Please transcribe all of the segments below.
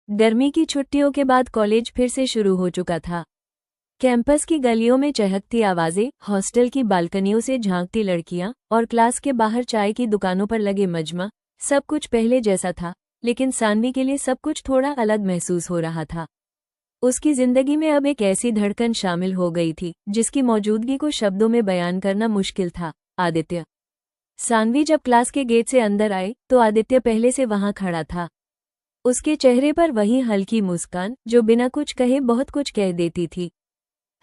गर्मी की छुट्टियों के बाद कॉलेज फिर से शुरू हो चुका था। कैंपस की गलियों में चहकती आवाजें, हॉस्टल की बालकनियों से झांकती लड़कियां और क्लास के बाहर चाय की दुकानों पर लगे मजमा, सब कुछ पहले जैसा था, लेकिन सानवी के लिए सब कुछ थोड़ा अलग महसूस हो रहा था। उसकी जिंदगी में अब एक ऐसी धड़कन शामिल हो गई थी जिसकी मौजूदगी को शब्दों में बयान करना मुश्किल था। आदित्य। सानवी जब क्लास के गेट से अंदर आए तो आदित्य पहले से वहां खड़ा था। उसके चेहरे पर वही हल्की मुस्कान जो बिना कुछ कहे बहुत कुछ कह देती थी।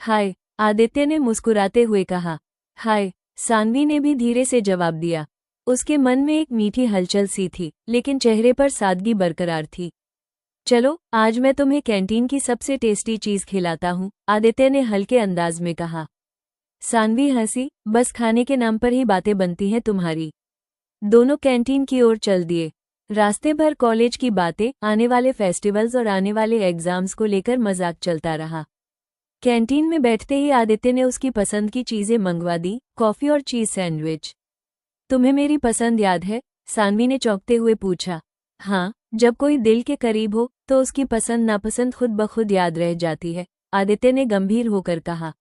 हाय, आदित्य ने मुस्कुराते हुए कहा। हाय, सानवी ने भी धीरे से जवाब दिया। उसके मन में एक मीठी हलचल सी थी, लेकिन चेहरे पर सादगी बरकरार थी। चलो, आज मैं तुम्हें कैंटीन की सबसे टेस्टी चीज खिलाता हूँ, आदित्य ने हल्के अंदाज में कहा। सानवी हंसी, बस खाने के नाम पर ही बातें बनती हैं तुम्हारी। दोनों कैंटीन की ओर चल दिए। रास्ते भर कॉलेज की बातें, आने वाले फेस्टिवल्स और आने वाले एग्जाम्स को लेकर मजाक चलता रहा। कैंटीन में बैठते ही आदित्य ने उसकी पसंद की चीजें मंगवा दी, कॉफी और चीज सैंडविच। तुम्हें मेरी पसंद याद है? सानवी ने चौंकते हुए पूछा। हाँ, जब कोई दिल के करीब हो तो उसकी पसंद नापसंद खुद ब खुद याद रह जाती है, आदित्य ने गंभीर होकर कहा।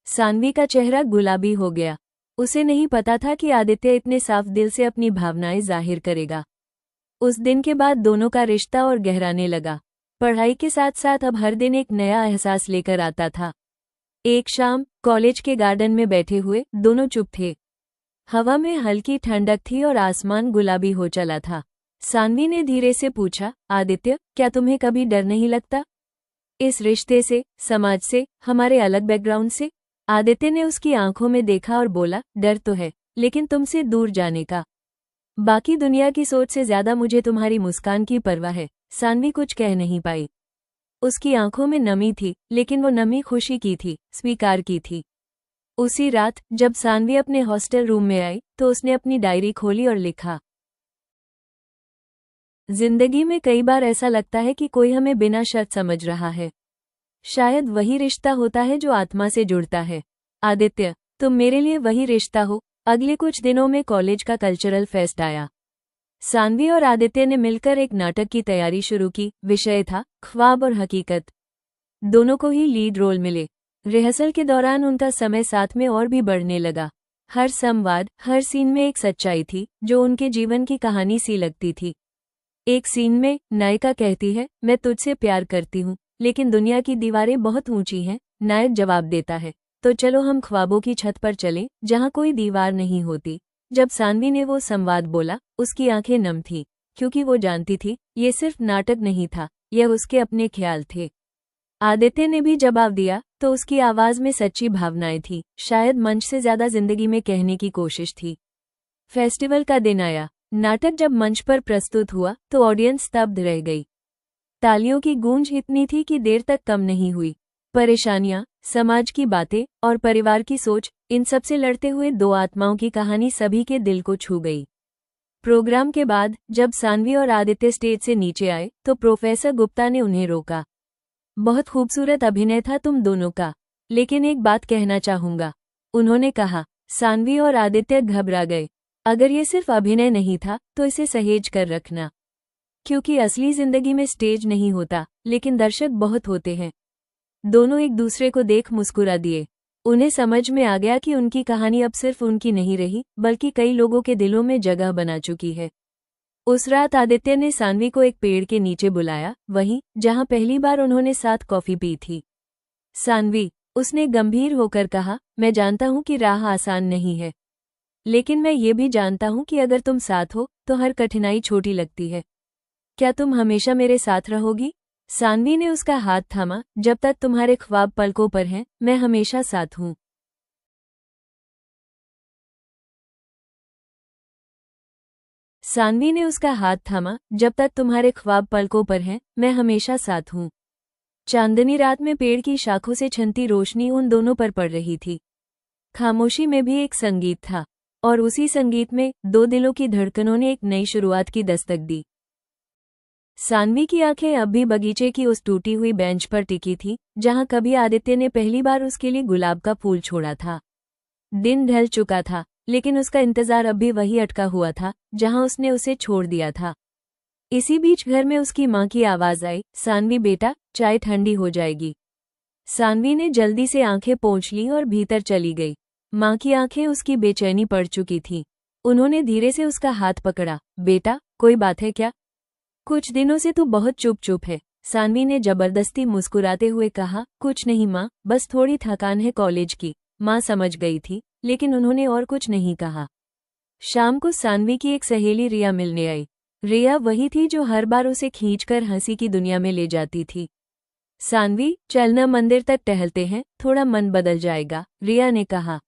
सानवी का चेहरा गुलाबी हो गया। उसे नहीं पता था कि आदित्य इतने साफ दिल से अपनी भावनाएं जाहिर करेगा। उस दिन के बाद दोनों का रिश्ता और गहराने लगा। पढ़ाई के साथ साथ अब हर दिन एक नया एहसास लेकर आता था। एक शाम कॉलेज के गार्डन में बैठे हुए दोनों चुप थे। हवा में हल्की ठंडक थी और आसमान गुलाबी हो चला था। सानवी ने धीरे से पूछा, आदित्य, क्या तुम्हें कभी डर नहीं लगता? इस रिश्ते से, समाज से, हमारे अलग बैकग्राउंड से? आदित्य ने उसकी आंखों में देखा और बोला, डर तो है, लेकिन तुमसे दूर जाने का। बाकी दुनिया की सोच से ज्यादा मुझे तुम्हारी मुस्कान की परवाह है। सानवी कुछ कह नहीं पाई। उसकी आंखों में नमी थी, लेकिन वो नमी खुशी की थी, स्वीकार की थी। उसी रात जब सानवी अपने हॉस्टल रूम में आई तो उसने अपनी डायरी खोली और लिखा। जिंदगी में कई बार ऐसा लगता है कि कोई हमें बिना शर्त समझ रहा है। शायद वही रिश्ता होता है जो आत्मा से जुड़ता है। आदित्य, तुम मेरे लिए वही रिश्ता हो। अगले कुछ दिनों में कॉलेज का कल्चरल फेस्ट आया। सानवी और आदित्य ने मिलकर एक नाटक की तैयारी शुरू की। विषय था ख्वाब और हकीकत। दोनों को ही लीड रोल मिले। रिहर्सल के दौरान उनका समय साथ में और भी बढ़ने लगा। हर संवाद, हर सीन में एक सच्चाई थी जो उनके जीवन की कहानी सी लगती थी। एक सीन में नायिका कहती है, मैं तुझसे प्यार करती हूँ, लेकिन दुनिया की दीवारें बहुत ऊंची हैं। नायक जवाब देता है, तो चलो हम ख्वाबों की छत पर चलें जहाँ कोई दीवार नहीं होती। जब सानवी ने वो संवाद बोला, उसकी आंखें नम थीं, क्योंकि वो जानती थी ये सिर्फ नाटक नहीं था, यह उसके अपने ख्याल थे। आदित्य ने भी जवाब दिया तो उसकी आवाज में सच्ची भावनाएं थी, शायद मंच से ज्यादा जिंदगी में कहने की कोशिश थी। फेस्टिवल का दिन आया। नाटक जब मंच पर प्रस्तुत हुआ तो ऑडियंस स्तब्ध रह गई। तालियों की गूंज इतनी थी कि देर तक कम नहीं हुई। परेशानियां, समाज की बातें और परिवार की सोच, इन सब से लड़ते हुए दो आत्माओं की कहानी सभी के दिल को छू गई। प्रोग्राम के बाद जब सानवी और आदित्य स्टेज से नीचे आए तो प्रोफेसर गुप्ता ने उन्हें रोका। बहुत खूबसूरत अभिनय था तुम दोनों का, लेकिन एक बात कहना चाहूंगा, उन्होंने कहा। सानवी और आदित्य घबरा गए। अगर ये सिर्फ अभिनय नहीं था तो इसे सहेज कर रखना, क्योंकि असली जिंदगी में स्टेज नहीं होता, लेकिन दर्शक बहुत होते हैं। दोनों एक दूसरे को देख मुस्कुरा दिए। उन्हें समझ में आ गया कि उनकी कहानी अब सिर्फ उनकी नहीं रही, बल्कि कई लोगों के दिलों में जगह बना चुकी है। उस रात आदित्य ने सानवी को एक पेड़ के नीचे बुलाया, वहीं जहां पहली बार उन्होंने साथ कॉफी पी थी। सानवी, उसने गंभीर होकर कहा, मैं जानता हूं कि राह आसान नहीं है, लेकिन मैं ये भी जानता हूं कि अगर तुम साथ हो तो हर कठिनाई छोटी लगती है। क्या तुम हमेशा मेरे साथ रहोगी? सानवी ने उसका हाथ थामा, जब तक तुम्हारे ख्वाब पलकों पर हैं, मैं हमेशा साथ हूं। सानवी ने उसका हाथ थामा, जब तक तुम्हारे ख्वाब पलकों पर हैं, मैं हमेशा साथ हूं। चांदनी रात में पेड़ की शाखों से छनती रोशनी उन दोनों पर पड़ रही थी। खामोशी में भी एक संगीत था, और उसी संगीत में दो दिलों की धड़कनों ने एक नई शुरुआत की दस्तक दी। सानवी की आंखें अब भी बगीचे की उस टूटी हुई बेंच पर टिकी थी, जहां कभी आदित्य ने पहली बार उसके लिए गुलाब का फूल छोड़ा था। दिन ढल चुका था, लेकिन उसका इंतजार अब भी वही अटका हुआ था, जहां उसने उसे छोड़ दिया था। इसी बीच घर में उसकी माँ की आवाज आई, सानवी बेटा, चाय ठंडी हो जाएगी। सानवी ने जल्दी से आंखें पोंछ ली और भीतर चली गई। माँ की आंखें उसकी बेचैनी पड़ चुकी थीं। उन्होंने धीरे से उसका हाथ पकड़ा। बेटा, कोई बात है क्या? कुछ दिनों से तू बहुत चुप चुप है, सानवी ने जबरदस्ती मुस्कुराते हुए कहा। कुछ नहीं माँ, बस थोड़ी थकान है कॉलेज की। माँ समझ गई थी, लेकिन उन्होंने और कुछ नहीं कहा। शाम को सानवी की एक सहेली रिया मिलने आई। रिया वही थी जो हर बार उसे खींचकर हंसी की दुनिया में ले जाती थी। सानवी, चलना मंदिर तक टहलते हैं, थोड़ा मन बदल जाएगा, रिया ने कहा।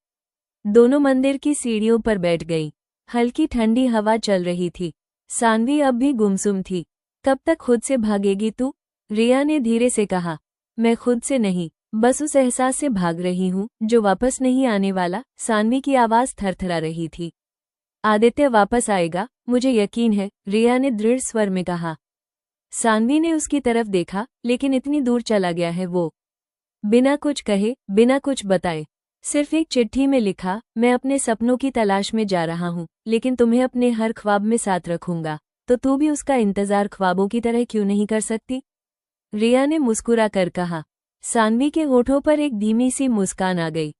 दोनों मंदिर की सीढ़ियों पर बैठ गई। हल्की ठंडी हवा चल रही थी। सानवी अब भी गुमसुम थी। कब तक खुद से भागेगी तू? रिया ने धीरे से कहा। मैं खुद से नहीं, बस उस एहसास से भाग रही हूँ जो वापस नहीं आने वाला। सानवी की आवाज थरथरा रही थी। आदित्य वापस आएगा, मुझे यकीन है, रिया ने दृढ़ स्वर में कहा। सानवी ने उसकी तरफ देखा, लेकिन इतनी दूर चला गया है वो। बिना कुछ कहे, बिना कुछ बताए, सिर्फ एक चिट्ठी में लिखा, मैं अपने सपनों की तलाश में जा रहा हूँ, लेकिन तुम्हें अपने हर ख्वाब में साथ रखूंगा, तो तू भी उसका इंतजार ख्वाबों की तरह क्यों नहीं कर सकती? रिया ने मुस्कुरा कर कहा। सानवी के होठों पर एक धीमी सी मुस्कान आ गई।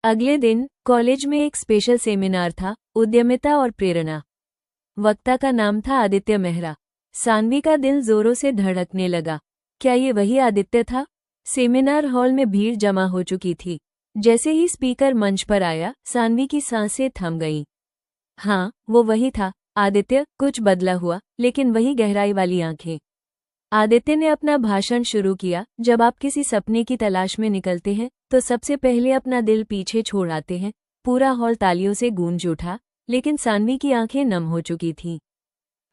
अगले दिन कॉलेज में एक स्पेशल सेमिनार था, उद्यमिता और प्रेरणा। वक्ता का नाम था आदित्य मेहरा। सानवी का दिल जोरों से धड़कने लगा। क्या ये वही आदित्य था? सेमिनार हॉल में भीड़ जमा हो चुकी थी। जैसे ही स्पीकर मंच पर आया, सानवी की सांसें थम गईं। हाँ, वो वही था, आदित्य। कुछ बदला हुआ, लेकिन वही गहराई वाली आंखें। आदित्य ने अपना भाषण शुरू किया। जब आप किसी सपने की तलाश में निकलते हैं, तो सबसे पहले अपना दिल पीछे छोड़ आते हैं। पूरा हॉल तालियों से गूंज उठा, लेकिन सानवी की आंखें नम हो चुकी थीं।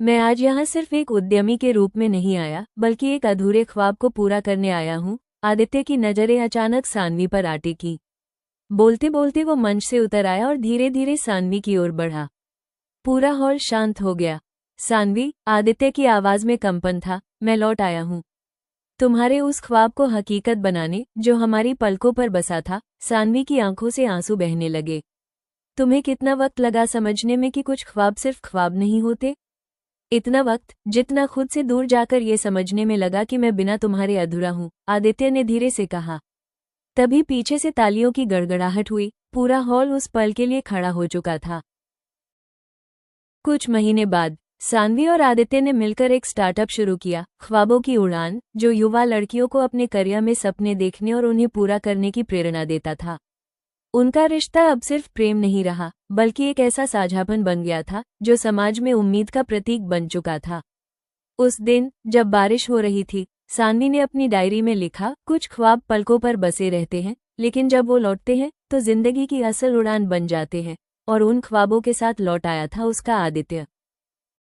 मैं आज यहाँ सिर्फ एक उद्यमी के रूप में नहीं आया, बल्कि एक अधूरे ख्वाब को पूरा करने आया हूँ। आदित्य की नजरें अचानक सानवी पर आ टिकी। बोलते बोलते वो मंच से उतर आया और धीरे धीरे सानवी की ओर बढ़ा। पूरा हॉल शांत हो गया। सानवी, आदित्य की आवाज में कंपन था, मैं लौट आया हूँ तुम्हारे उस ख्वाब को हकीकत बनाने जो हमारी पलकों पर बसा था। सानवी की आंखों से आंसू बहने लगे। तुम्हें कितना वक्त लगा समझने में कि कुछ ख्वाब सिर्फ ख्वाब नहीं होते? इतना वक्त जितना खुद से दूर जाकर ये समझने में लगा कि मैं बिना तुम्हारे अधूरा हूँ, आदित्य ने धीरे से कहा। तभी पीछे से तालियों की गड़गड़ाहट हुई। पूरा हॉल उस पल के लिए खड़ा हो चुका था। कुछ महीने बाद सानवी और आदित्य ने मिलकर एक स्टार्टअप शुरू किया, ख्वाबों की उड़ान, जो युवा लड़कियों को अपने करियर में सपने देखने और उन्हें पूरा करने की प्रेरणा देता था। उनका रिश्ता अब सिर्फ प्रेम नहीं रहा, बल्कि एक ऐसा साझापन बन गया था जो समाज में उम्मीद का प्रतीक बन चुका था। उस दिन जब बारिश हो रही थी, सानवी ने अपनी डायरी में लिखा, कुछ ख्वाब पलकों पर बसे रहते हैं, लेकिन जब वो लौटते हैं तो जिंदगी की असल उड़ान बन जाते हैं। और उन ख्वाबों के साथ लौट आया था उसका आदित्य।